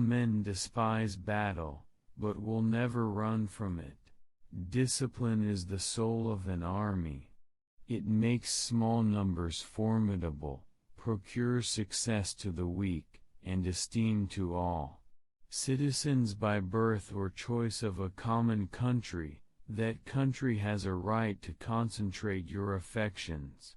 men despise battle, but will never run from it. Discipline is the soul of an army. It makes small numbers formidable, procures success to the weak, and esteem to all. Citizens by birth or choice of a common country, that country has a right to concentrate your affections.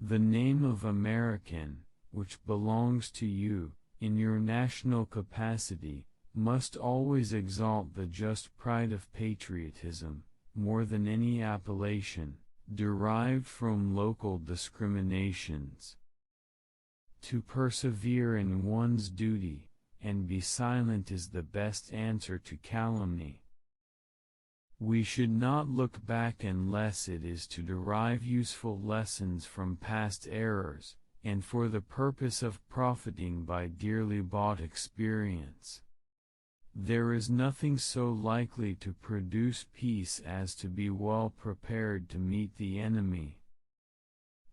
The name of American, which belongs to you, in your national capacity, must always exalt the just pride of patriotism, more than any appellation, derived from local discriminations. To persevere in one's duty, and be silent is the best answer to calumny. We should not look back unless it is to derive useful lessons from past errors, and for the purpose of profiting by dearly bought experience. There is nothing so likely to produce peace as to be well prepared to meet the enemy.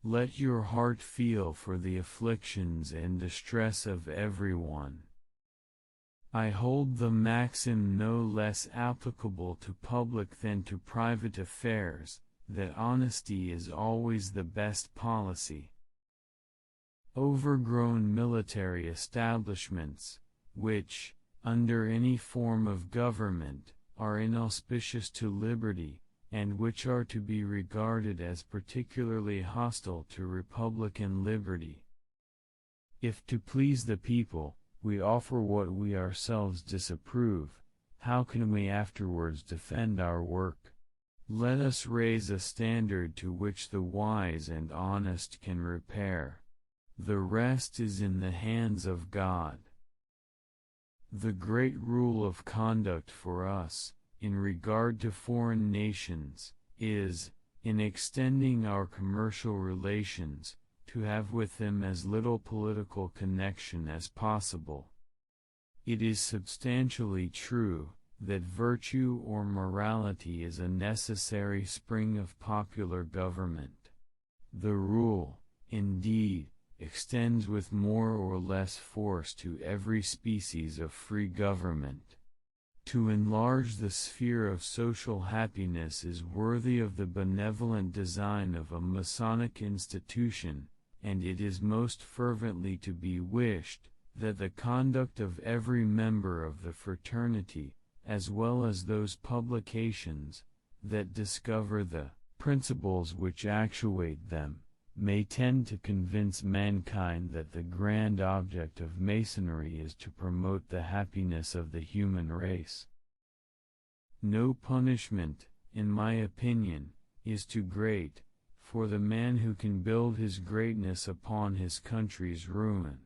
Let your heart feel for the afflictions and distress of everyone. I hold the maxim no less applicable to public than to private affairs, that honesty is always the best policy. Overgrown military establishments, which, under any form of government, are inauspicious to liberty, and which are to be regarded as particularly hostile to republican liberty. If to please the people, we offer what we ourselves disapprove, how can we afterwards defend our work? Let us raise a standard to which the wise and honest can repair. The rest is in the hands of God. The great rule of conduct for us, in regard to foreign nations, is, in extending our commercial relations, to have with them as little political connection as possible. It is substantially true, that virtue or morality is a necessary spring of popular government. The rule, indeed, extends with more or less force to every species of free government. To enlarge the sphere of social happiness is worthy of the benevolent design of a Masonic institution, and it is most fervently to be wished, that the conduct of every member of the fraternity, as well as those publications, that discover the principles which actuate them, may tend to convince mankind that the grand object of Masonry is to promote the happiness of the human race. No punishment, in my opinion, is too great, for the man who can build his greatness upon his country's ruin.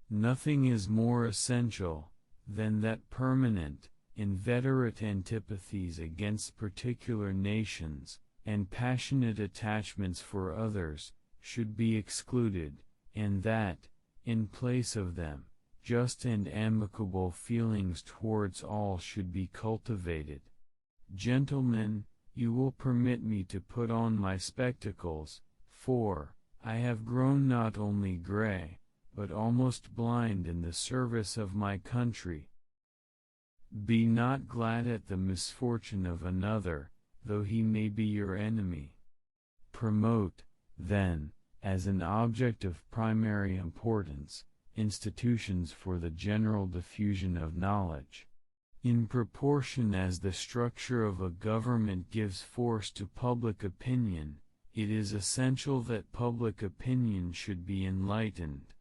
Nothing is more essential, than that permanent, inveterate antipathies against particular nations, and passionate attachments for others, should be excluded, and that, in place of them, just and amicable feelings towards all should be cultivated. Gentlemen, you will permit me to put on my spectacles, for I have grown not only gray, but almost blind in the service of my country. Be not glad at the misfortune of another, though he may be your enemy. Promote, then, as an object of primary importance, institutions for the general diffusion of knowledge. In proportion as the structure of a government gives force to public opinion, it is essential that public opinion should be enlightened.